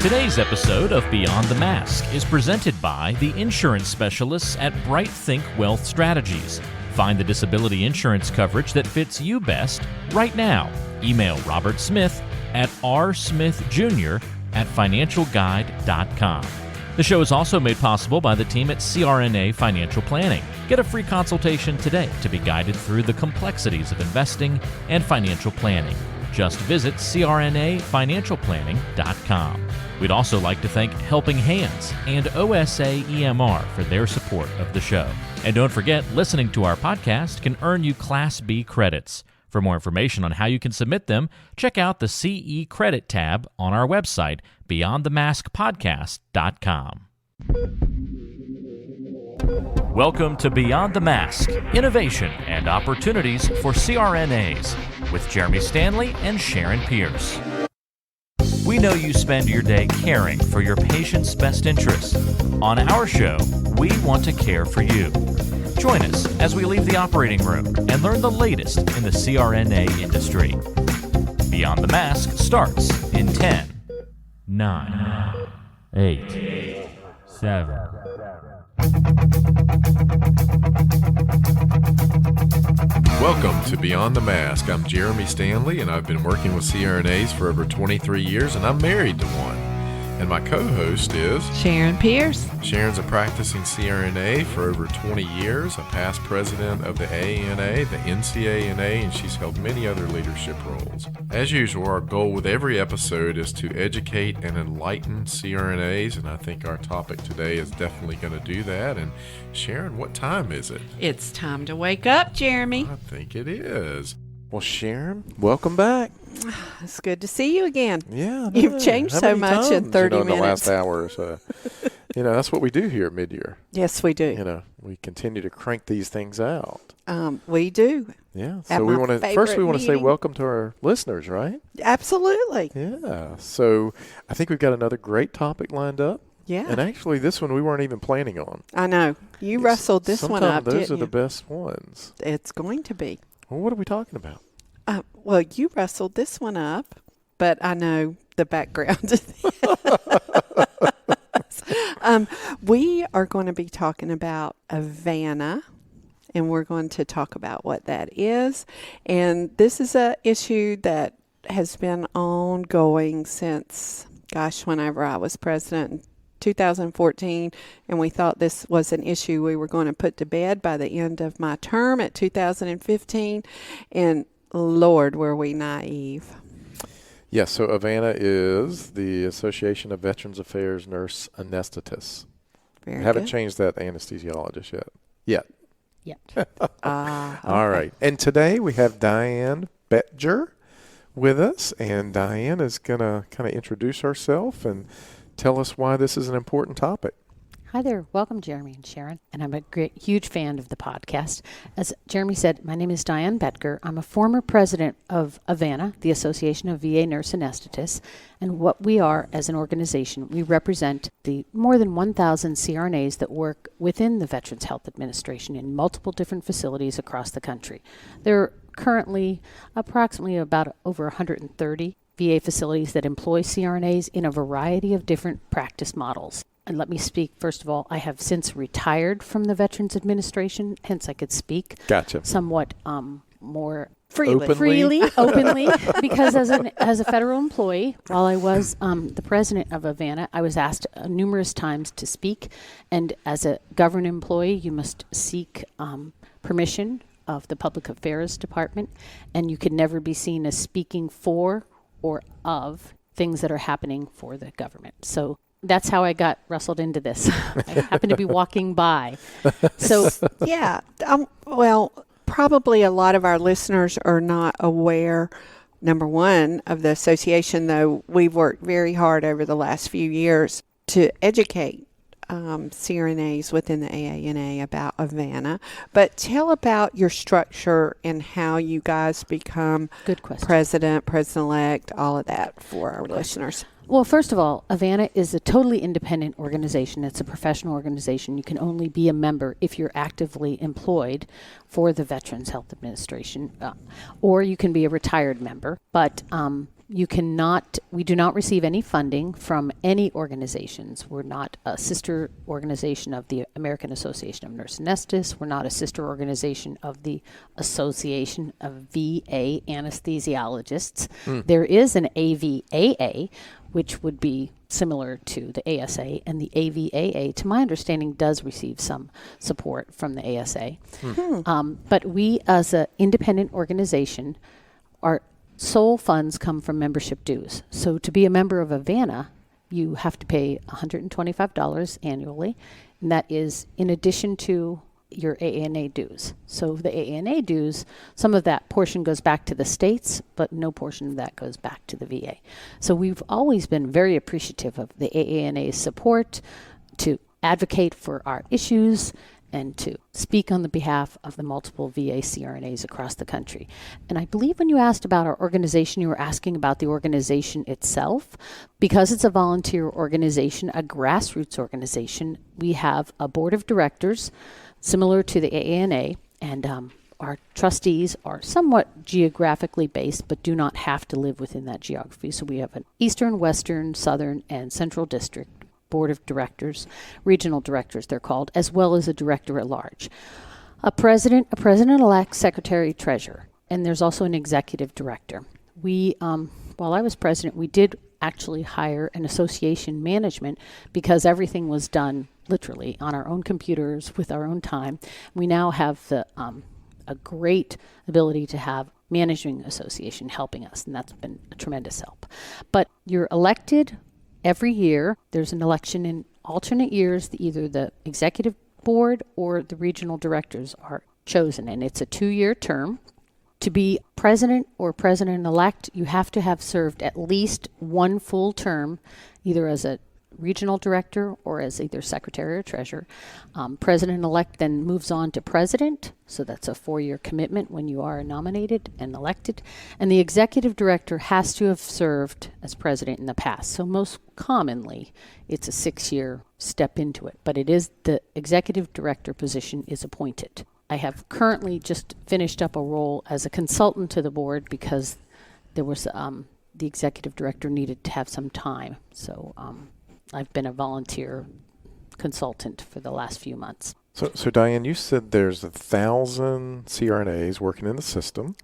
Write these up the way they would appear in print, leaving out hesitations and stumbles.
Today's episode of Beyond the Mask is presented by the insurance specialists at Bright Think Wealth Strategies. Find the disability insurance coverage that fits you best right now. Email Robert Smith at rsmithjr@financialguide.com. The show is also made possible by the team at CRNA Financial Planning. Get a free consultation today to be guided through the complexities of investing and financial planning. Just visit crnafinancialplanning.com. We'd also like to thank Helping Hands and OSA EMR for their support of the show. And don't forget, listening to our podcast can earn you Class B credits. For more information on how you can submit them, check out the CE Credit tab on our website, beyondthemaskpodcast.com. Welcome to Beyond the Mask, Innovation and Opportunities for CRNAs, with Jeremy Stanley and Sharon Pierce. We know you spend your day caring for your patient's best interests. On our show, we want to care for you. Join us as we leave the operating room and learn the latest in the CRNA industry. Beyond the Mask starts in 10, 9, 8, 7. Welcome to Beyond the Mask. I'm Jeremy Stanley, and I've been working with CRNAs for over 23 years, and I'm married to one. And my co-host is Sharon Pierce. Sharon's a practicing CRNA for over 20 years, a past president of the AVANA, the NCANA, and she's held many other leadership roles. As usual, our goal with every episode is to educate and enlighten CRNAs, and I think our topic today is definitely going to do that. And Sharon, what time is it? It's time to wake up, Jeremy. I think it is. Well, Sharon, welcome back. It's good to see you again. Yeah. You've changed so much in 30 in the minutes. last hour or so. That's what we do here at Midyear. Yes, we do. We continue to crank these things out. We do. Yeah. At So we my want to favorite say meeting. welcome to our listeners, right? Absolutely. Yeah. So I think we've got another great topic lined up. Yeah. And actually, this one we weren't even planning on. I know. You wrestled this one up, Sometimes those didn't are you? the best ones. It's going to be. Well, what are we talking about? Well, you wrestled this one up, but I know the background. We are going to be talking about AVANA, and we're going to talk about what that is. And this is an issue that has been ongoing since, whenever I was president in 2014, and we thought this was an issue we were going to put to bed by the end of my term at 2015, and Lord, were we naive. Yes, so AVANA is the Association of Veterans Affairs Nurse Anesthetists. Very We haven't good. changed that anesthesiologist yet. Okay. All right. And today we have Diane Boettger with us, and Diane is going to kind of introduce herself and tell us why this is an important topic. Hi there. Welcome, Jeremy and Sharon. And I'm a huge fan of the podcast. As Jeremy said, my name is Diane Boettger. I'm a former president of AVANA, the Association of VA Nurse Anesthetists. And what we are as an organization, we represent the more than 1,000 CRNAs that work within the Veterans Health Administration in multiple different facilities across the country. There are currently approximately about over 130 VA facilities that employ CRNAs in a variety of different practice models. And let me speak, first of all, I have since retired from the Veterans Administration, hence I could speak somewhat more Freely. openly, because as a federal employee, while I was the president of AVANA, I was asked numerous times to speak, and as a government employee, you must seek permission of the Public Affairs Department, and you could never be seen as speaking for or of things that are happening for the government. So that's how I got wrestled into this. I happened to be walking by. So Yeah. Well, probably a lot of our listeners are not aware, number one, of the association, though we've worked very hard over the last few years to educate CRNAs within the AANA about AVANA. But tell about your structure and how you guys become good question. president-elect, all of that for our listeners. Well, first of all, AVANA is a totally independent organization. It's a professional organization. You can only be a member if you're actively employed for the Veterans Health Administration, or you can be a retired member. But we do not receive any funding from any organizations. We're not a sister organization of the American Association of Nurse Anesthetists. We're not a sister organization of the Association of VA Anesthesiologists. There is an AVAA, which would be similar to the ASA, and the AVAA, to my understanding, does receive some support from the ASA. But we, as an independent organization, our sole funds come from membership dues. So to be a member of AVANA, you have to pay $125 annually, and that is in addition to your AANA dues. So the AANA dues, some of that portion goes back to the states, but no portion of that goes back to the VA. So we've always been very appreciative of the AANA's support to advocate for our issues and to speak on the behalf of the multiple VA CRNAs across the country. And I believe when you asked about our organization, you were asking about the organization itself. Because it's a volunteer organization, a grassroots organization, we have a board of directors similar to the AANA, and our trustees are somewhat geographically based, but do not have to live within that geography. So we have an Eastern, Western, Southern, and Central District board of directors, regional directors they're called, as well as a director at large. A president-elect, secretary, treasurer, and there's also an executive director. We, while I was president, we did actually hire an association management because everything was done literally on our own computers with our own time. We now have the a great ability to have managing association helping us, and that's been a tremendous help. But you're elected every year. There's an election in alternate years. Either the executive board or the regional directors are chosen, and it's a 2-year term. To be president or president-elect, you have to have served at least one full term, either as a regional director or as either secretary or treasurer. President-elect then moves on to president, so that's a 4-year commitment when you are nominated and elected. And the executive director has to have served as president in the past. So most commonly, it's a 6-year step into it, but it is the executive director position is appointed. I have currently just finished up a role as a consultant to the board because there was the executive director needed to have some time. So I've been a volunteer consultant for the last few months. So Diane, you said there's 1,000 CRNAs working in the system.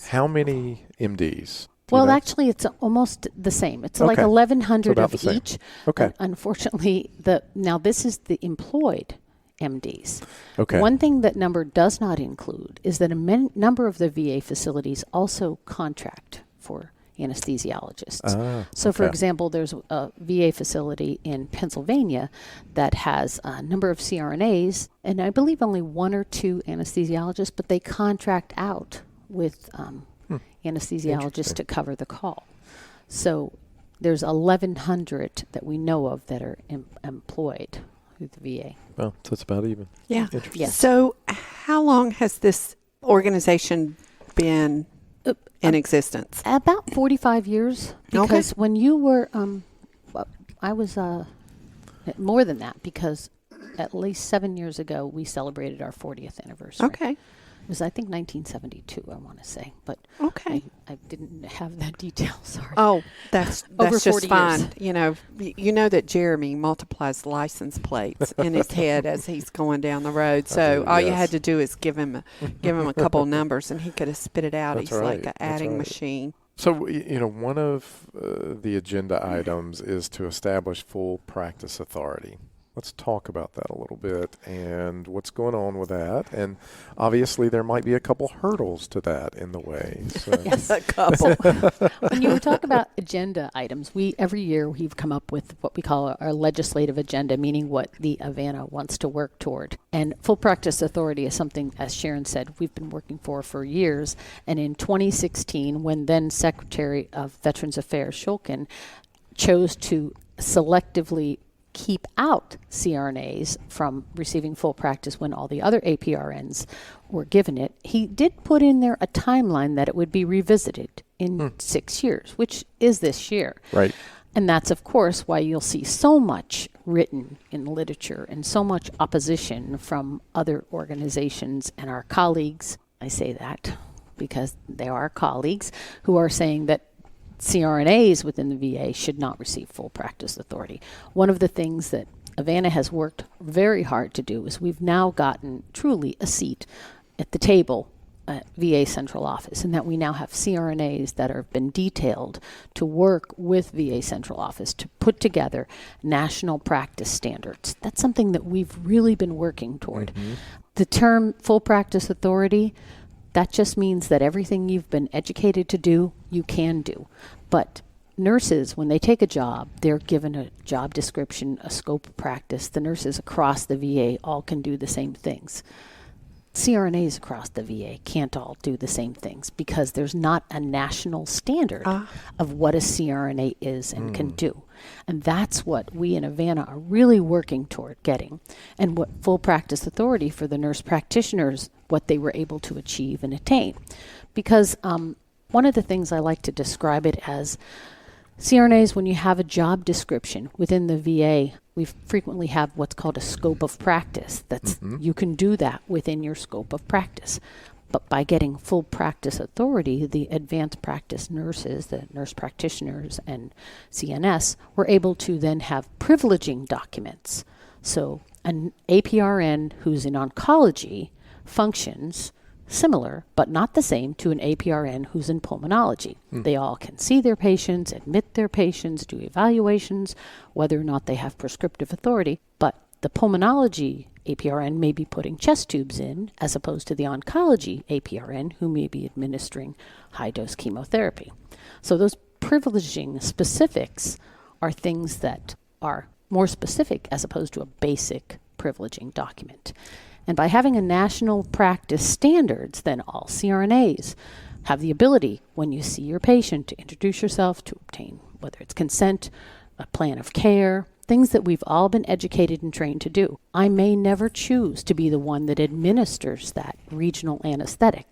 How many MDs? Well, actually, it's almost the same. It's like 1,100 of each. Okay. Unfortunately, now this is the employed MDs. Okay. One thing that number does not include is that a number of the VA facilities also contract for anesthesiologists. So, for example, there's a VA facility in Pennsylvania that has a number of CRNAs, and I believe only 1 or 2 anesthesiologists, but they contract out with anesthesiologists to cover the call. So there's 1,100 that we know of that are employed through the VA. Well, so it's about even. Yeah. Yes. So how long has this organization been in existence? About 45 years. Because when you were, I was more than that, because at least 7 years ago we celebrated our 40th anniversary. Okay. It was, I think, 1972, I want to say, but I didn't have that detail. Sorry. Oh, that's Over just 40 fine. years. You know that Jeremy multiplies license plates in his head as he's going down the road. So all you had to do is give him a couple numbers, and he could have spit it out. That's He's right. like an adding machine. So, one of the agenda items is to establish full practice authority. Let's talk about that a little bit and what's going on with that. And obviously, there might be a couple hurdles to that in the way. So. Yes, A couple. When you talk about agenda items, every year we've come up with what we call our legislative agenda, meaning what the AVANA wants to work toward. And full practice authority is something, as Sharon said, we've been working for years. And in 2016, when then Secretary of Veterans Affairs Shulkin chose to selectively keep out CRNAs from receiving full practice when all the other APRNs were given it, he did put in there a timeline that it would be revisited in 6 years, which is this year. Right. And that's, of course, why you'll see so much written in literature and so much opposition from other organizations and our colleagues. I say that because they are colleagues who are saying that CRNAs within the VA should not receive full practice authority. One of the things that AVANA has worked very hard to do is we've now gotten truly a seat at the table at VA central office, and that we now have CRNAs that have been detailed to work with VA central office to put together national practice standards. That's something that we've really been working toward. The term full practice authority, that just means that everything you've been educated to do, you can do. But nurses, when they take a job, they're given a job description, a scope of practice. The nurses across the VA all can do the same things. CRNAs across the VA can't all do the same things because there's not a national standard of what a CRNA is and can do. And that's what we in AVANA are really working toward getting. And what full practice authority for the nurse practitioners, what they were able to achieve and attain. Because one of the things I like to describe it as, CRNAs, when you have a job description within the VA, we frequently have what's called a scope of practice. That's you can do that within your scope of practice. But by getting full practice authority, the advanced practice nurses, the nurse practitioners, and CNS were able to then have privileging documents. So an APRN who's in oncology functions similar, but not the same, to an APRN who's in pulmonology. They all can see their patients, admit their patients, do evaluations, whether or not they have prescriptive authority. But the pulmonology APRN may be putting chest tubes in, as opposed to the oncology APRN who may be administering high-dose chemotherapy. So those privileging specifics are things that are more specific as opposed to a basic privileging document. And by having a national practice standards, then all CRNAs have the ability, when you see your patient, to introduce yourself, to obtain, whether it's consent, a plan of care, things that we've all been educated and trained to do. I may never choose to be the one that administers that regional anesthetic,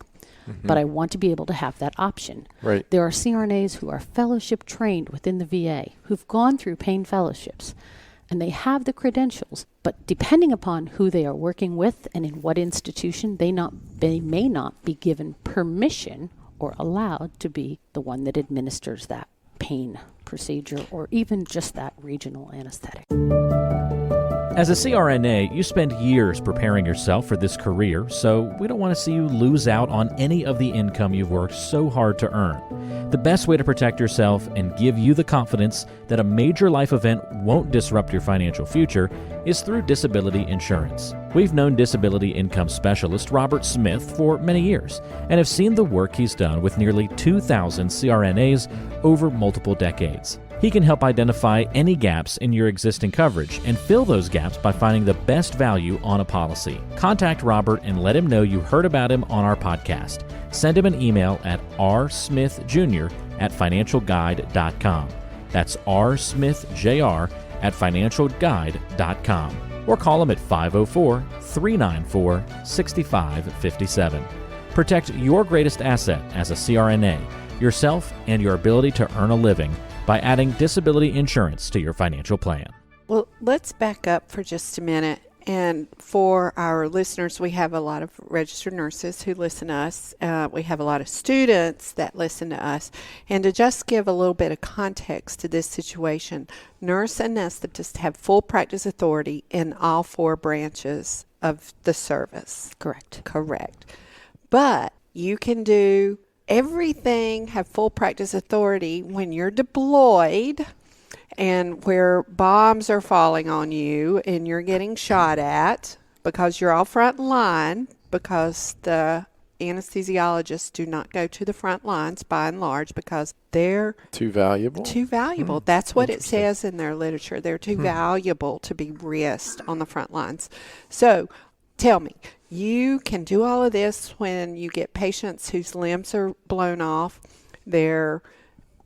but I want to be able to have that option. Right. There are CRNAs who are fellowship trained within the VA, who've gone through pain fellowships, and they have the credentials, but depending upon who they are working with and in what institution, they may not be given permission or allowed to be the one that administers that pain procedure or even just that regional anesthetic. As a CRNA, you spend years preparing yourself for this career, so we don't want to see you lose out on any of the income you've worked so hard to earn. The best way to protect yourself and give you the confidence that a major life event won't disrupt your financial future is through disability insurance. We've known disability income specialist Robert Smith for many years and have seen the work he's done with nearly 2,000 CRNAs over multiple decades. He can help identify any gaps in your existing coverage and fill those gaps by finding the best value on a policy. Contact Robert and let him know you heard about him on our podcast. Send him an email at rsmithjr@financialguide.com. That's rsmithjr@financialguide.com. Or call him at 504-394-6557. Protect your greatest asset as a CRNA, yourself and your ability to earn a living by adding disability insurance to your financial plan. Well, let's back up for just a minute. And for our listeners, we have a lot of registered nurses who listen to us. We have a lot of students that listen to us. And to just give a little bit of context to this situation, nurse anesthetists have full practice authority in all 4 branches of the service. Correct. Correct. But you can do everything, have full practice authority when you're deployed and where bombs are falling on you and you're getting shot at because you're all front line, because the anesthesiologists do not go to the front lines by and large because they're Too valuable? too valuable. That's what it says in their literature. They're too valuable to be risked on the front lines. So tell me, you can do all of this when you get patients whose limbs are blown off, they're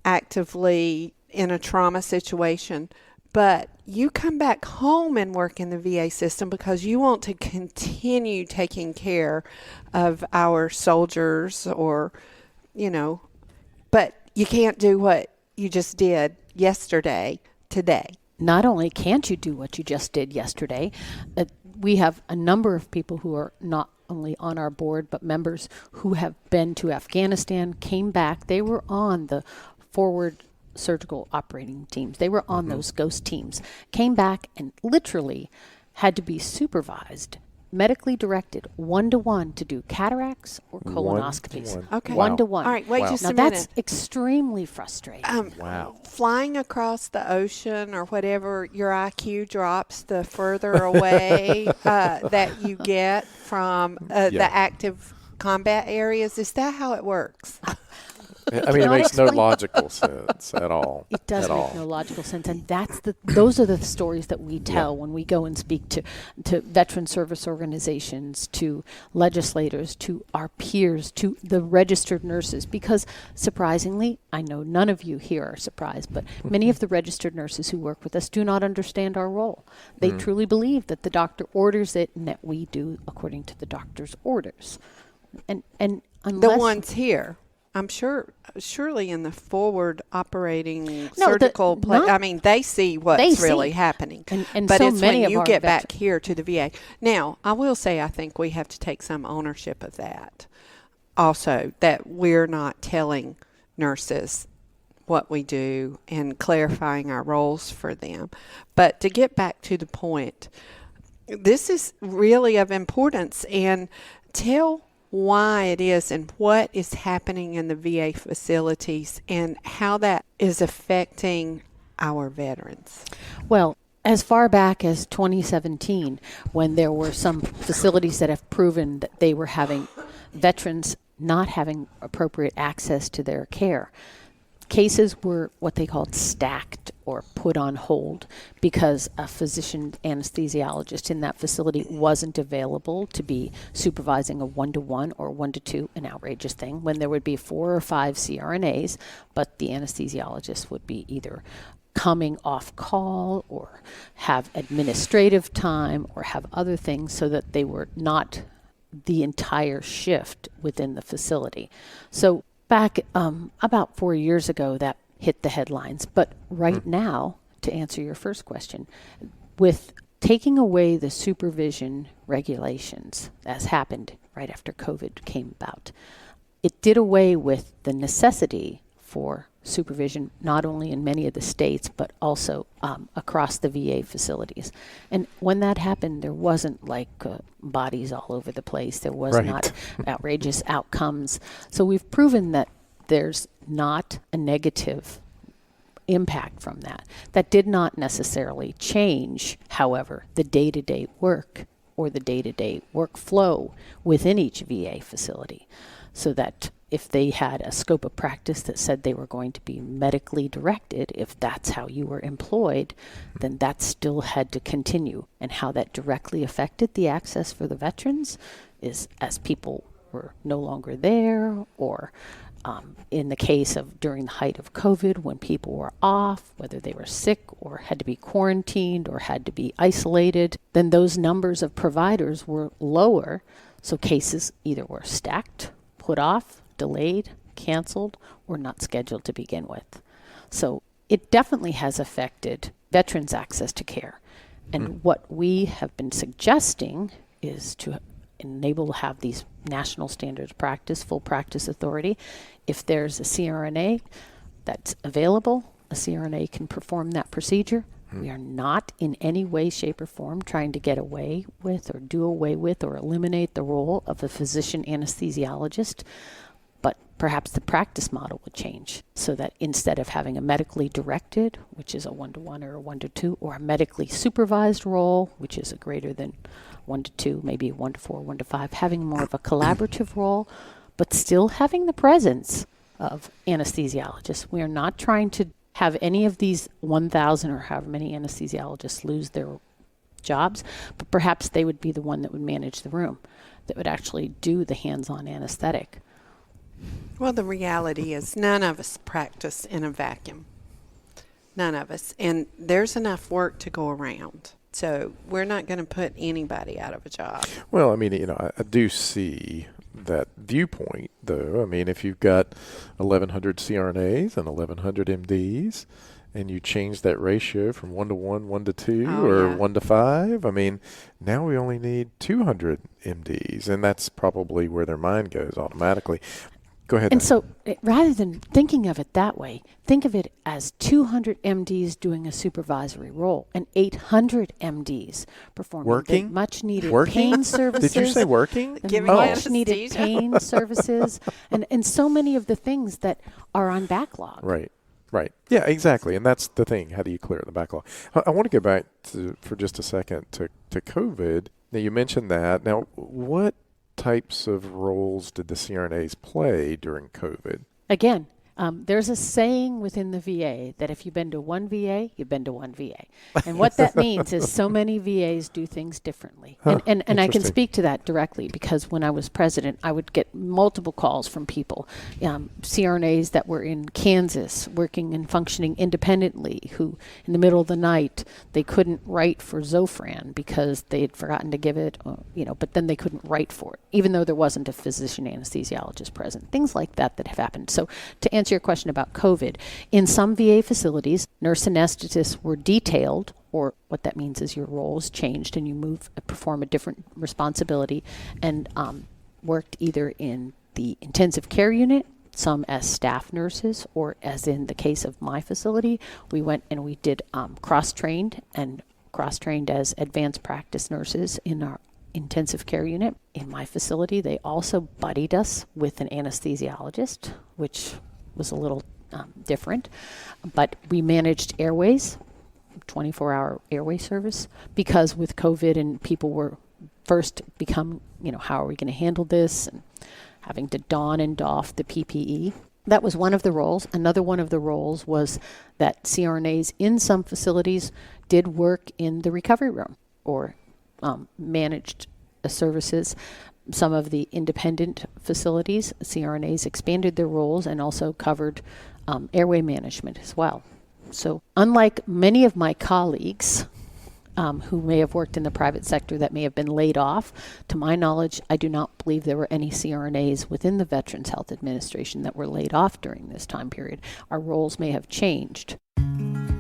actively in a trauma situation, but you come back home and work in the VA system because you want to continue taking care of our soldiers or, but you can't do what you just did yesterday, today. Not only can't you do what you just did yesterday, we have a number of people who are not only on our board, but members who have been to Afghanistan, came back. They were on the forward surgical operating teams. They were on those ghost teams, came back and literally had to be supervised, medically directed, 1-to-1 to do cataracts or colonoscopies. 1-to-1. Okay. Wow. 1-to-1. All right, wait just Now a minute. that's extremely frustrating. Wow. Flying across the ocean or whatever, your IQ drops the further away that you get from the active combat areas. Is that how it works? I mean, it makes no logical sense at all. It does at make all. no logical sense, and those are the stories that we tell when we go and speak to veteran service organizations, to legislators, to our peers, to the registered nurses. Because surprisingly, I know none of you here are surprised, but many of the registered nurses who work with us do not understand our role. They truly believe that the doctor orders it and that we do according to the doctor's orders. And unless The ones here. I'm surely in the forward operating surgical not- I mean, they see what's They see. really happening. And but so it's many when of you our get back here to the VA. Now, I will say I think we have to take some ownership of that. Also, that we're not telling nurses what we do and clarifying our roles for them. But to get back to the point, this is really of importance, and tell why it is and what is happening in the VA facilities and how that is affecting our veterans. Well, as far back as 2017, when there were some facilities that have proven that they were having veterans not having appropriate access to their care, cases were what they called stacked or put on hold because a physician anesthesiologist in that facility wasn't available to be supervising a 1-to-1 or 1-to-2, an outrageous thing, when there would be 4 or 5 CRNAs, but the anesthesiologist would be either coming off call or have administrative time or have other things so that they were not the entire shift within the facility. So back about 4 years ago, that hit the headlines. But right now, to answer your first question, with taking away the supervision regulations, as happened right after COVID came about, it did away with the necessity for supervision, not only in many of the states, but also across the VA facilities. And when that happened, there wasn't like bodies all over the place. There was not outrageous outcomes. So we've proven that there's not a negative impact from that. That did not necessarily change, however, the day-to-day work or the day-to-day workflow within each VA facility. So that if they had a scope of practice that said they were going to be medically directed, if that's how you were employed, then that still had to continue. And how that directly affected the access for the veterans is as people were no longer there, or in the case of during the height of COVID, when people were off, whether they were sick or had to be quarantined or had to be isolated, then those numbers of providers were lower. So cases either were stacked, put off, delayed, canceled, or not scheduled to begin with. So it definitely has affected veterans' access to care. And what we have been suggesting is to enable to have these national standards of practice, full practice authority. If there's a CRNA that's available, a CRNA can perform that procedure. We are not in any way, shape, or form trying to get away with or do away with or eliminate the role of a physician anesthesiologist. But perhaps the practice model would change so that instead of having a medically directed, which is a 1-to-1 or a 1-to-2, or a medically supervised role, which is a greater than 1-to-2, maybe a 1-to-4, 1-to-5, having more of a collaborative role, but still having the presence of anesthesiologists. We are not trying to have any of these 1,000 or however many anesthesiologists lose their jobs, but perhaps they would be the one that would manage the room, that would actually do the hands-on anesthetic. Well, the reality is none of us practice in a vacuum. None of us. And there's enough work to go around. So we're not going to put anybody out of a job. Well, I mean, I do see that viewpoint, though. I mean, if you've got 1,100 CRNAs and 1,100 MDs, and you change that ratio from 1-to-1, 1-to-2, 1-to-5, I mean, now we only need 200 MDs, and that's probably where their mind goes automatically. Go ahead. And Diane. so rather than thinking of it that way, think of it as 200 MDs doing a supervisory role and 800 MDs performing Working? the much needed Working? pain services. Did you say working? The Giving much needed anesthesia. pain services and so many of the things that are on backlog. Right. Yeah, exactly. And that's the thing. How do you clear the backlog? I want to go back for just a second to COVID. Now, you mentioned that. Now, what types of roles did the CRNAs play during COVID? Again, there's a saying within the VA that if you've been to one VA, you've been to one VA. And what that means is so many VAs do things differently. And I can interesting. speak to that directly because when I was president, I would get multiple calls from people, CRNAs that were in Kansas working and functioning independently, who in the middle of the night, they couldn't write for Zofran because they had forgotten to give it, but then they couldn't write for it, even though there wasn't a physician anesthesiologist present. Things like that have happened. So to answer your question about COVID, in some VA facilities, nurse anesthetists were detailed, or what that means is your roles changed and you perform a different responsibility, and worked either in the intensive care unit, some as staff nurses, or as in the case of my facility, we went and we did cross-trained as advanced practice nurses in our intensive care unit. In my facility, they also buddied us with an anesthesiologist, which was a little different, but we managed airways, 24-hour airway service, because with COVID and people were first become, how are we going to handle this, and having to don and doff the PPE. That was one of the roles. Another one of the roles was that CRNAs in some facilities did work in the recovery room or managed services. Some of the independent facilities, CRNAs expanded their roles and also covered airway management as well. So unlike many of my colleagues who may have worked in the private sector that may have been laid off, to my knowledge, I do not believe there were any CRNAs within the Veterans Health Administration that were laid off during this time period. Our roles may have changed.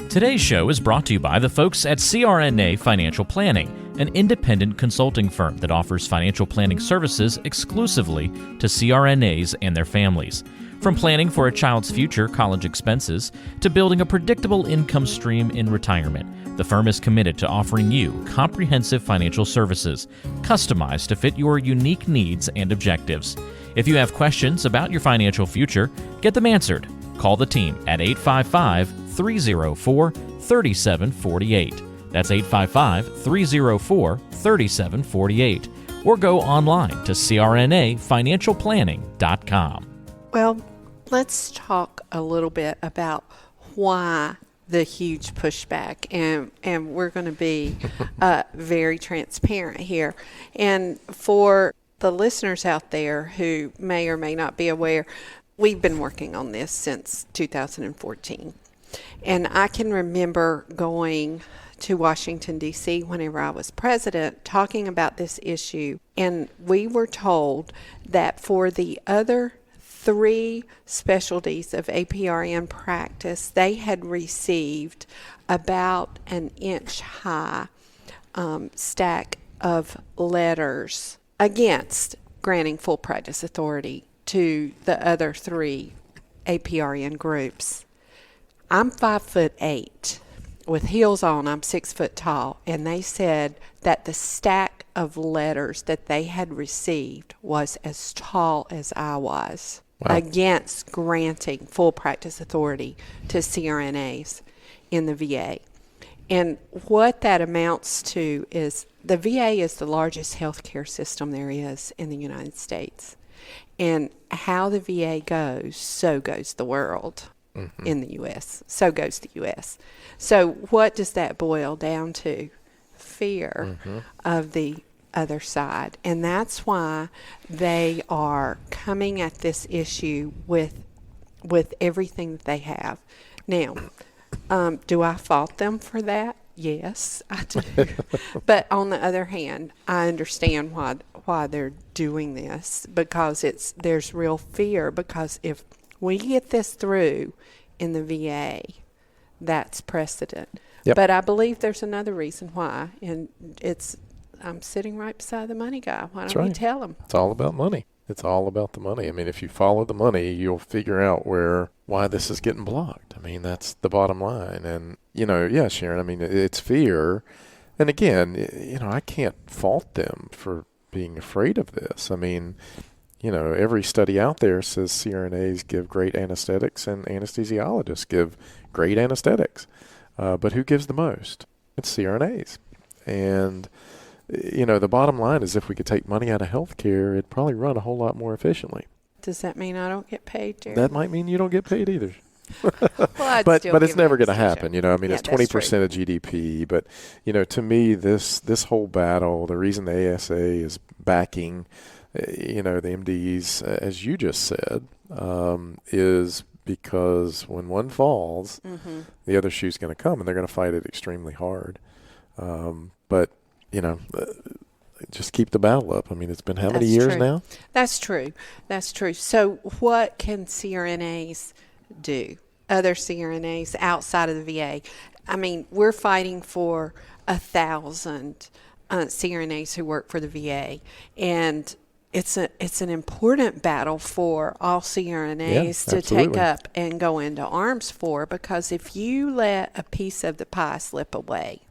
Today's show is brought to you by the folks at CRNA Financial Planning, an independent consulting firm that offers financial planning services exclusively to CRNAs and their families. From planning for a child's future college expenses to building a predictable income stream in retirement, the firm is committed to offering you comprehensive financial services, customized to fit your unique needs and objectives. If you have questions about your financial future, get them answered. Call the team at 855-304-3748. That's 855-304-3748. Or go online to crnafinancialplanning.com. Well, let's talk a little bit about why the huge pushback, and we're going to be very transparent here. And for the listeners out there who may or may not be aware, we've been working on this since 2014. And I can remember going to Washington, D.C. whenever I was president, talking about this issue. And we were told that for the other 3 specialties of APRN practice, they had received about an inch-high stack of letters against granting full practice authority to the other 3 APRN groups. I'm 5'8". With heels on, I'm 6 foot tall, and they said that the stack of letters that they had received was as tall as I was. Wow. Against granting full practice authority to CRNAs in the VA. And what that amounts to is the VA is the largest healthcare system there is in the United States. And how the VA goes, so goes the world. Mm-hmm. In the U.S. So goes the U.S. So what does that boil down to? Fear of the other side. And that's why they are coming at this issue with everything that they have. Now, do I fault them for that? Yes, I do. But on the other hand, I understand why they're doing this, because there's real fear, because if we get this through in the VA, that's precedent. Yep. But I believe there's another reason why, and I'm sitting right beside the money guy. Why don't you tell him? It's all about money. It's all about the money. I mean, if you follow the money, you'll figure out why this is getting blocked. I mean, that's the bottom line. And, yeah, Sharon, I mean, it's fear. And again, I can't fault them for being afraid of this. I mean, every study out there says CRNAs give great anesthetics and anesthesiologists give great anesthetics. But who gives the most? It's CRNAs. And the bottom line is if we could take money out of healthcare, it'd probably run a whole lot more efficiently. Does that mean I don't get paid, Jerry? That might mean you don't get paid either. Well, but it's never going to happen. I mean, Yeah, it's 20% of GDP. But, to me, this whole battle, the reason the ASA is backing, the MDs, as you just said, is because when one falls, the other shoe's going to come, and they're going to fight it extremely hard. But just keep the battle up. I mean, it's been how many years now? That's true. So what can CRNAs do? Other CRNAs outside of the VA? I mean, we're fighting for 1,000 CRNAs who work for the VA, and it's an important battle for all CRNAs to take up and go into arms for, because if you let a piece of the pie slip away,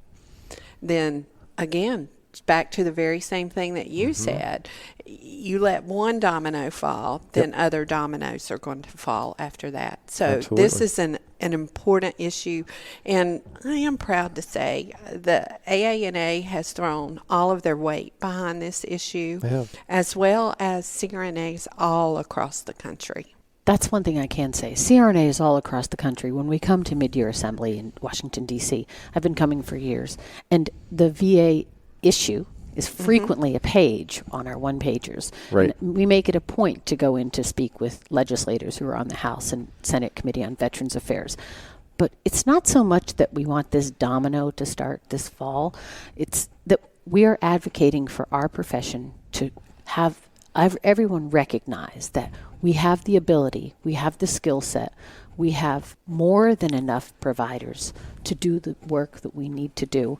then again, back to the very same thing that you said, you let one domino fall, then other dominoes are going to fall after that. So this is an important issue, and I am proud to say the AANA has thrown all of their weight behind this issue, as well as CRNAs all across the country. That's one thing I can say. CRNAs all across the country. When we come to mid-year assembly in Washington, D.C., I've been coming for years, and the VA issue is frequently a page on our one-pagers. Right. And we make it a point to go in to speak with legislators who are on the House and Senate Committee on Veterans Affairs. But it's not so much that we want this domino to start this fall. It's that we are advocating for our profession to have everyone recognize that we have the ability, we have the skill set, we have more than enough providers to do the work that we need to do.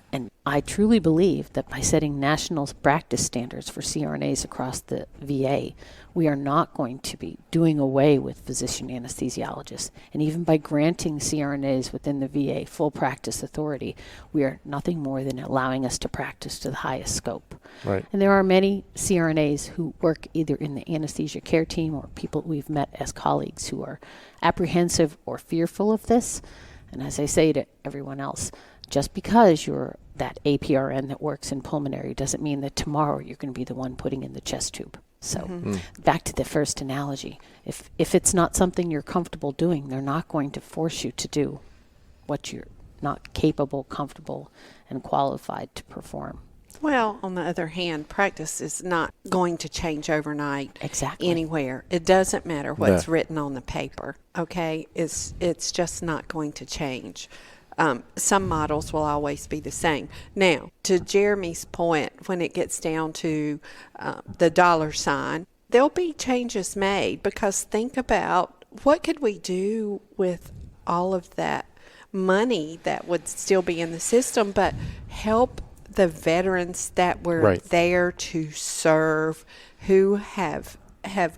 And I truly believe that by setting national practice standards for CRNAs across the VA, we are not going to be doing away with physician anesthesiologists. And even by granting CRNAs within the VA full practice authority, we are nothing more than allowing us to practice to the highest scope. Right. And there are many CRNAs who work either in the anesthesia care team or people we've met as colleagues who are apprehensive or fearful of this. And as I say to everyone else, just because you're that APRN that works in pulmonary doesn't mean that tomorrow you're going to be the one putting in the chest tube. So back to the first analogy, if it's not something you're comfortable doing, they're not going to force you to do what you're not capable, comfortable, and qualified to perform. Well, on the other hand, practice is not going to change overnight anywhere. It doesn't matter what's written on the paper, okay? It's just not going to change. Some models will always be the same. Now, to Jeremy's point, when it gets down to the dollar sign, there'll be changes made, because think about what could we do with all of that money that would still be in the system, but help the veterans that were there to serve, who have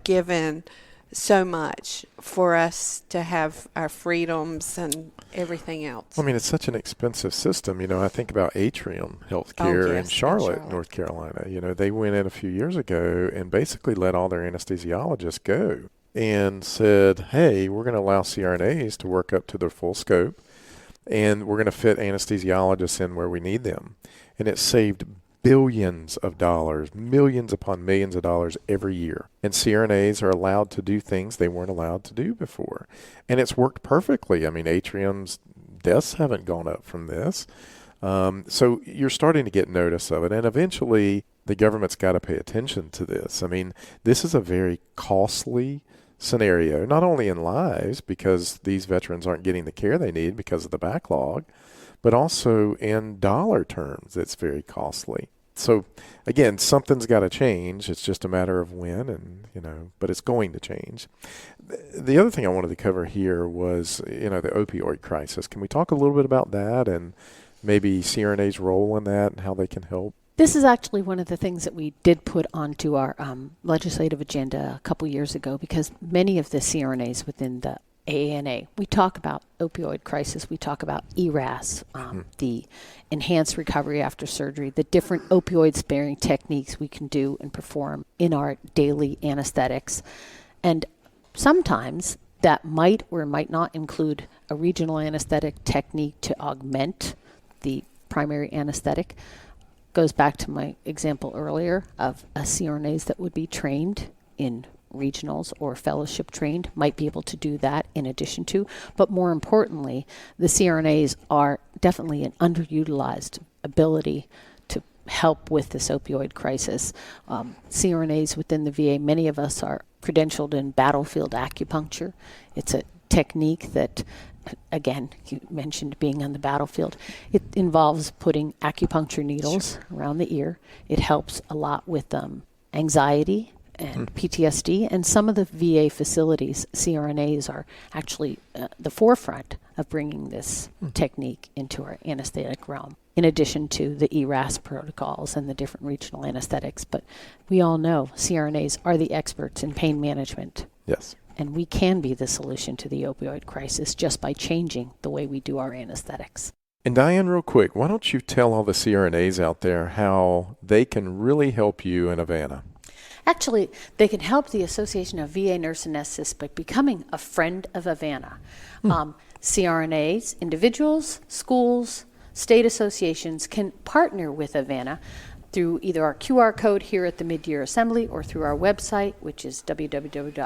given so much for us to have our freedoms and everything else. I mean, it's such an expensive system. I think about Atrium Healthcare in Charlotte, North Carolina. They went in a few years ago and basically let all their anesthesiologists go and said, hey, we're going to allow CRNAs to work up to their full scope, and we're going to fit anesthesiologists in where we need them. And it saved billions of dollars, millions upon millions of dollars every year. And CRNAs are allowed to do things they weren't allowed to do before. And it's worked perfectly. I mean, Atrium's deaths haven't gone up from this. So you're starting to get notice of it. And eventually, the government's got to pay attention to this. I mean, this is a very costly scenario, not only in lives, because these veterans aren't getting the care they need because of the backlog, but also in dollar terms, it's very costly. So again, something's got to change. It's just a matter of when, and but it's going to change. The other thing I wanted to cover here was, the opioid crisis. Can we talk a little bit about that and maybe CRNA's role in that and how they can help? This is actually one of the things that we did put onto our legislative agenda a couple years ago, because many of the CRNAs within the AVANA, we talk about opioid crisis, we talk about ERAS, the enhanced recovery after surgery, the different opioid sparing techniques we can do and perform in our daily anesthetics. And sometimes that might or might not include a regional anesthetic technique to augment the primary anesthetic. Goes back to my example earlier of CRNAs that would be trained in regionals or fellowship trained, might be able to do that in addition to. But more importantly, the CRNAs are definitely an underutilized ability to help with this opioid crisis. CRNAs within the VA, many of us are credentialed in battlefield acupuncture. It's a technique that, again, you mentioned being on the battlefield. It involves putting acupuncture needles around the ear. It helps a lot with anxiety and PTSD. And some of the VA facilities, CRNAs are actually the forefront of bringing this technique into our anesthetic realm, in addition to the ERAS protocols and the different regional anesthetics. But we all know CRNAs are the experts in pain management. Yes. And we can be the solution to the opioid crisis just by changing the way we do our anesthetics. And Diane, real quick, why don't you tell all the CRNAs out there how they can really help you in AVANA? Actually, they can help the Association of VA Nurse Anesthetists by becoming a friend of AVANA. CRNAs, individuals, schools, state associations can partner with AVANA through either our QR code here at the mid-year assembly or through our website, which is www.vacrna.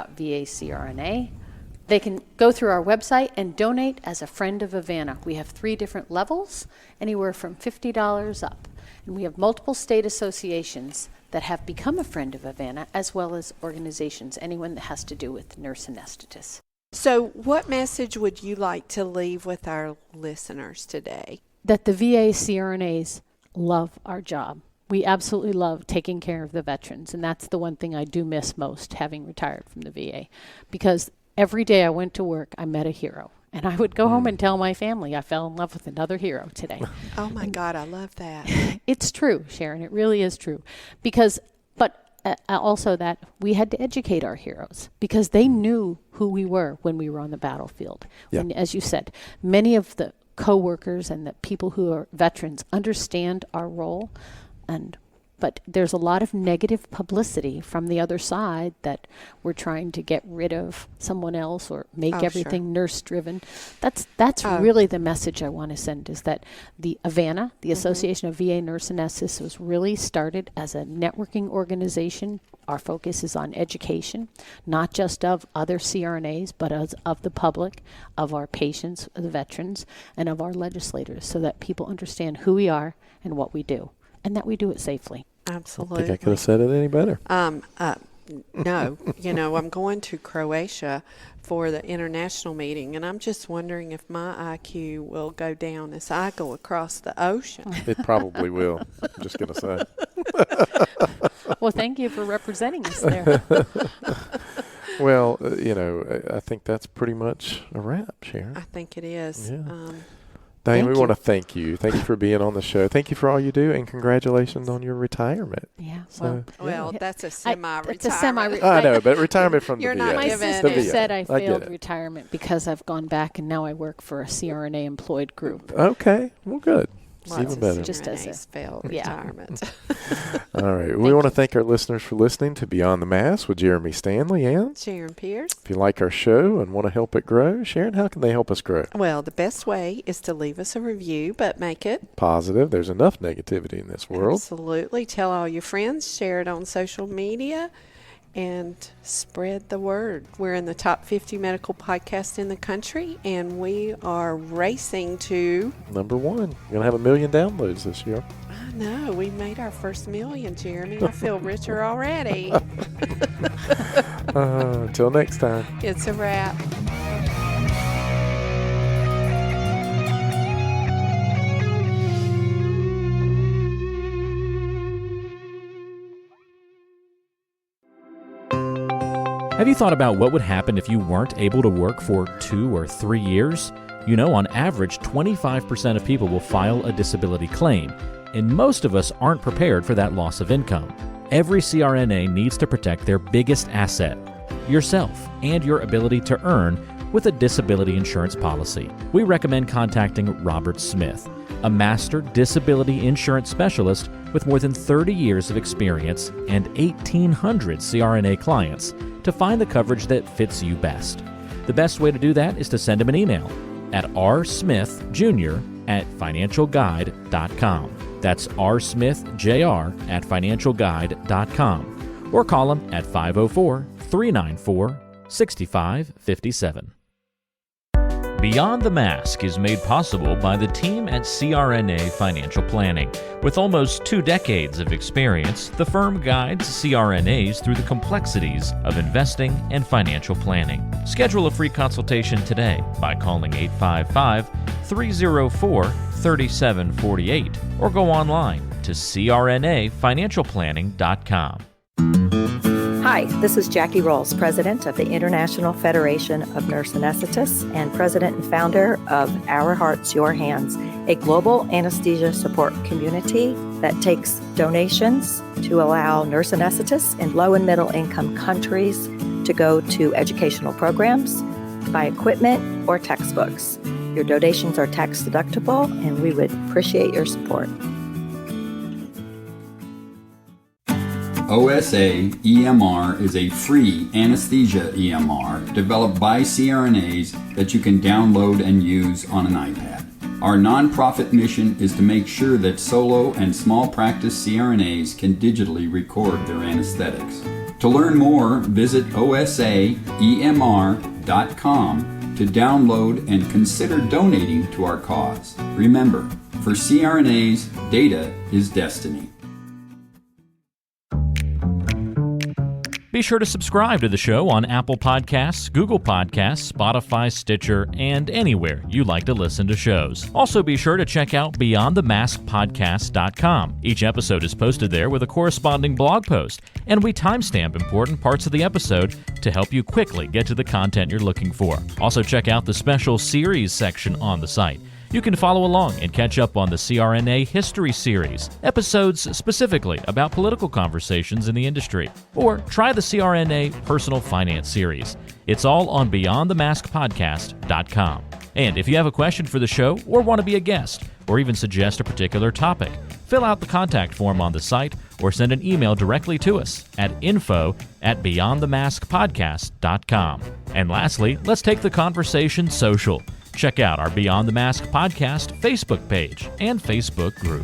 They can go through our website and donate as a friend of AVANA. We have 3 different levels, anywhere from $50 up. And we have multiple state associations that have become a friend of AVANA, as well as organizations, anyone that has to do with nurse anesthetists. So what message would you like to leave with our listeners today? That the VA CRNAs love our job. We absolutely love taking care of the veterans, and that's the one thing I do miss most, having retired from the VA. Because every day I went to work, I met a hero. And I would go home and tell my family I fell in love with another hero today. Oh, my God, I love that. It's true, Sharon. It really is true. But also that we had to educate our heroes because they knew who we were when we were on the battlefield. Yeah. And as you said, many of the co-workers and the people who are veterans understand our role, but there's a lot of negative publicity from the other side that we're trying to get rid of someone else or make everything nurse-driven. That's really the message I want to send, is that the AVANA, the Association of VA Nurse Anesthetists, was really started as a networking organization. Our focus is on education, not just of other CRNAs, but of the public, of our patients, the veterans, and of our legislators, so that people understand who we are and what we do, and that we do it safely. Absolutely. I think I could have said it any better. No, I'm going to Croatia for the international meeting, and I'm just wondering if my IQ will go down as I go across the ocean. It probably will. I'm just going to say. Well, thank you for representing us there. Well, I think that's pretty much a wrap, Sharon. I think it is. Yeah. Diane, we want to thank you. Thank you for being on the show. Thank you for all you do, and congratulations on your retirement. Yeah. Well, that's a semi-retirement. It's a semi-retirement. I know, but retirement from the You're VA. not My giving sister it. said I failed it. retirement because I've gone back and now I work for a CRNA employed group. Okay. Well, good. It's Lots even of better. Just as CRNAs failed yeah. retirement. All right. We want to thank our listeners for listening to Beyond the Mask with Jeremy Stanley. And Sharon Pierce. if you like our show and want to help it grow, Sharon, how can they help us grow? Well, the best way is to leave us a review, but make it Positive. There's enough negativity in this world. absolutely. Tell all your friends, share it on social media, and spread the word. We're in the top 50 medical podcasts in the country, and we are racing to... Number 1. You're going to have 1 million downloads this year. I know. We made our first million, Jeremy. I feel richer already. Until next time. It's a wrap. Have you thought about what would happen if you weren't able to work for 2 or 3 years? On average, 25% of people will file a disability claim. and most of us aren't prepared for that loss of income. Every CRNA needs to protect their biggest asset, yourself, and your ability to earn with a disability insurance policy. We recommend contacting Robert Smith, a master disability insurance specialist with more than 30 years of experience and 1,800 CRNA clients, to find the coverage that fits you best. The best way to do that is to send him an email at rsmithjr@financialguide.com. That's rsmithjr@financialguide.com, or call him at 504-394-6557. Beyond the Mask is made possible by the team at CRNA Financial Planning. With almost 2 decades of experience, the firm guides CRNAs through the complexities of investing and financial planning. Schedule a free consultation today by calling 855-304-3748 or go online to crnafinancialplanning.com. Hi, this is Jackie Rolls, President of the International Federation of Nurse Anesthetists and President and founder of Our Hearts, Your Hands, a global anesthesia support community that takes donations to allow nurse anesthetists in low and middle income countries to go to educational programs, buy equipment, or textbooks. Your donations are tax deductible, and we would appreciate your support. OSA EMR is a free anesthesia EMR developed by CRNAs that you can download and use on an iPad. Our nonprofit mission is to make sure that solo and small practice CRNAs can digitally record their anesthetics. To learn more, visit osaemr.com to download and consider donating to our cause. Remember, for CRNAs, data is destiny. Be sure to subscribe to the show on Apple Podcasts, Google Podcasts, Spotify, Stitcher, and anywhere you like to listen to shows. Also, be sure to check out BeyondTheMaskPodcast.com. Each episode is posted there with a corresponding blog post, and we timestamp important parts of the episode to help you quickly get to the content you're looking for. Also, check out the special series section on the site. You can follow along and catch up on the CRNA History Series, episodes specifically about political conversations in the industry. Or try the CRNA Personal Finance Series. It's all on BeyondTheMaskPodcast.com. And if you have a question for the show or want to be a guest, or even suggest a particular topic, fill out the contact form on the site or send an email directly to us at info@BeyondTheMaskPodcast.com. And lastly, let's take the conversation social. Check out our Beyond the Mask podcast Facebook page and Facebook group.